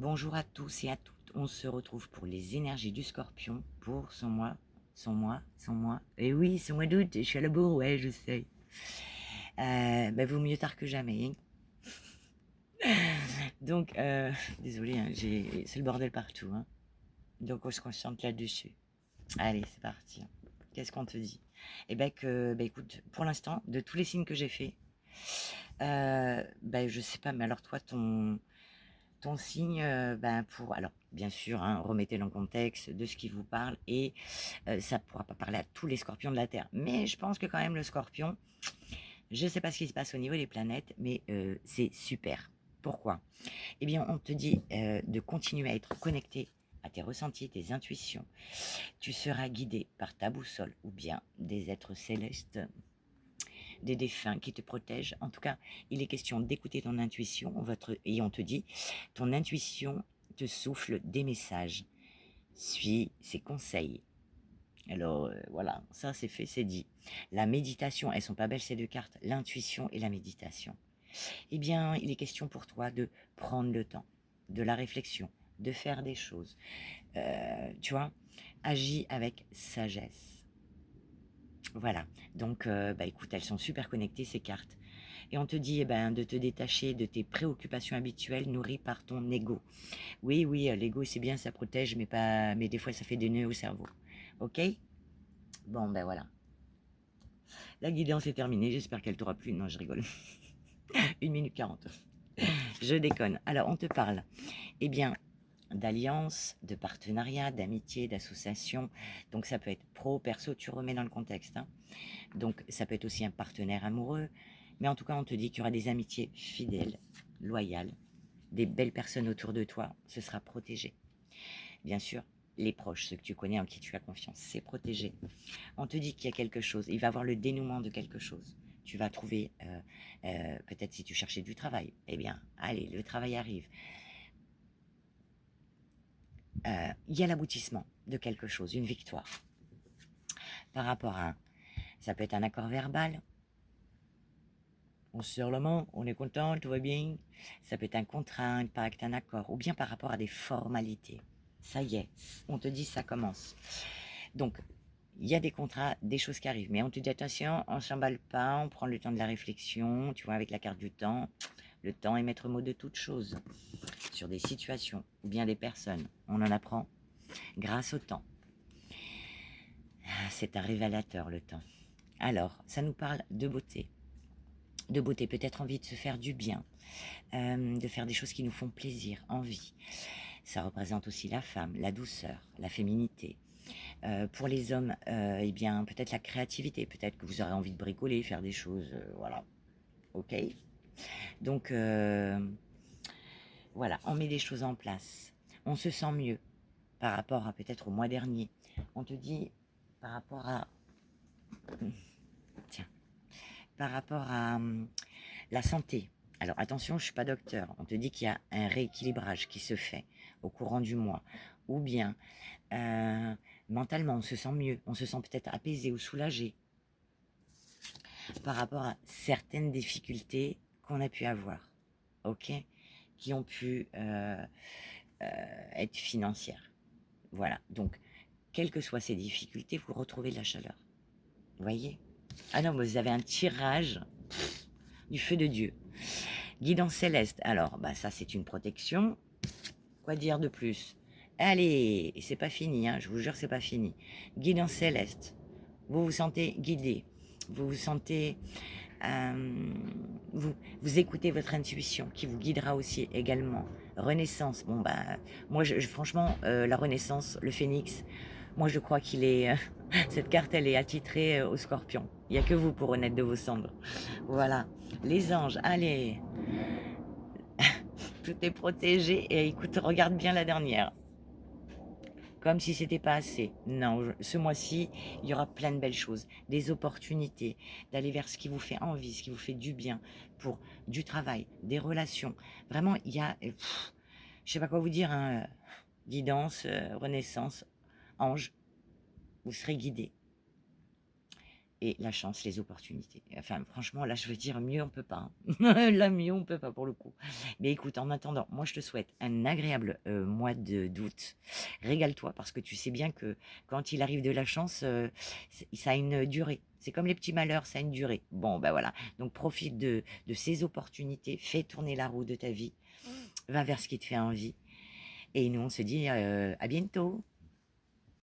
Bonjour à tous et à toutes. On se retrouve pour les énergies du Scorpion pour son mois. Et oui, ce mois d'août, je suis à la bourre, ouais, je sais. Vaut mieux tard que jamais, hein. Donc, désolé, hein, c'est le bordel partout, hein. Donc, on se concentre là-dessus. Allez, c'est parti. Qu'est-ce qu'on te dit? Écoute, pour l'instant, de tous les signes que j'ai faits, je sais pas, mais alors toi, ton signe, alors bien sûr, hein, remettez dans le contexte de ce qui vous parle et ça ne pourra pas parler à tous les scorpions de la Terre. Mais je pense que quand même le scorpion, je ne sais pas ce qui se passe au niveau des planètes, mais c'est super. Pourquoi? Eh bien, on te dit de continuer à être connecté à tes ressentis, tes intuitions. Tu seras guidé par ta boussole ou bien des êtres célestes, des défunts qui te protègent. En tout cas, il est question d'écouter ton intuition. Et on te dit, ton intuition te souffle des messages. Suis ses conseils. Alors voilà, ça c'est fait, c'est dit. La méditation, elles sont pas belles ces deux cartes, l'intuition et la méditation. Eh bien, il est question pour toi de prendre le temps, de la réflexion, de faire des choses. Tu vois, agis avec sagesse. Voilà, donc écoute, elles sont super connectées ces cartes. Et on te dit de te détacher de tes préoccupations habituelles nourries par ton ego. Oui, oui, l'ego c'est bien, ça protège, mais des fois ça fait des nœuds au cerveau. Ok? Bon, ben voilà. La guidance est terminée, j'espère qu'elle t'aura plu. Non, je rigole. 1 minute 40. Je déconne. Alors, on te parle, eh bien, d'alliance, de partenariat, d'amitié, d'association. Donc, ça peut être pro, perso, tu remets dans le contexte, hein. Donc, ça peut être aussi un partenaire amoureux. Mais en tout cas, on te dit qu'il y aura des amitiés fidèles, loyales, des belles personnes autour de toi. Ce sera protégé. Bien sûr, les proches, ceux que tu connais, en qui tu as confiance, c'est protégé. On te dit qu'il y a quelque chose, il va y avoir le dénouement de quelque chose. Tu vas trouver, peut-être si tu cherchais du travail, eh bien, allez, le travail arrive. Il y a l'aboutissement de quelque chose, une victoire. Par rapport à, ça peut être un accord verbal, on se serre la main, on est content, tout va bien. Ça peut être un contrat, un pacte, un accord, ou bien par rapport à des formalités. Ça y est, on te dit ça commence. Donc, il y a des contrats, des choses qui arrivent, mais on te dit attention, on s'emballe pas, on prend le temps de la réflexion, tu vois, avec la carte du temps. Le temps est maître mot de toute chose, sur des situations ou bien des personnes. On en apprend grâce au temps. C'est un révélateur, le temps. Alors, ça nous parle de beauté. De beauté, peut-être envie de se faire du bien, de faire des choses qui nous font plaisir, envie. Ça représente aussi la femme, la douceur, la féminité. Pour les hommes, eh bien, peut-être la créativité, peut-être que vous aurez envie de bricoler, faire des choses, voilà. Ok. Donc, voilà, on met des choses en place. On se sent mieux par rapport à peut-être au mois dernier. On te dit par rapport à, tiens, par rapport à la santé. Alors attention, je ne suis pas docteur. On te dit qu'il y a un rééquilibrage qui se fait au courant du mois. Ou bien, mentalement, on se sent mieux. On se sent peut-être apaisé ou soulagé par rapport à certaines difficultés qu'on a pu avoir. Ok, qui ont pu être financières. Voilà, donc, quelles que soient ces difficultés, vous retrouvez de la chaleur. Vous voyez? Ah non, vous avez un tirage du feu de Dieu. Guidance céleste, alors, ça c'est une protection. Quoi dire de plus? Allez, et c'est pas fini, hein, je vous jure, c'est pas fini. Guidance céleste, vous vous sentez guidé, vous vous sentez vous écoutez votre intuition qui vous guidera aussi également. Renaissance, moi franchement, la renaissance, le phénix, moi je crois qu'il est, cette carte elle est attitrée au scorpion. Il n'y a que vous pour renaître de vos cendres. Voilà, les anges, allez, tout est protégé et écoute, regarde bien la dernière. Comme si c'était pas assez. Non, ce mois-ci, il y aura plein de belles choses, des opportunités, d'aller vers ce qui vous fait envie, ce qui vous fait du bien, pour du travail, des relations. Vraiment, il y a, je sais pas quoi vous dire, hein, guidance, renaissance, ange, vous serez guidé. et la chance, les opportunités. Enfin, franchement, là, je veux dire, mieux on peut pas, hein. Là, mieux on peut pas pour le coup. Mais écoute, en attendant, moi, je te souhaite un agréable mois d'août. Régale-toi parce que tu sais bien que quand il arrive de la chance, ça a une durée. C'est comme les petits malheurs, ça a une durée. Bon, ben voilà. Donc, profite de ces opportunités, fais tourner la roue de ta vie, va vers ce qui te fait envie. Et nous, on se dit à bientôt.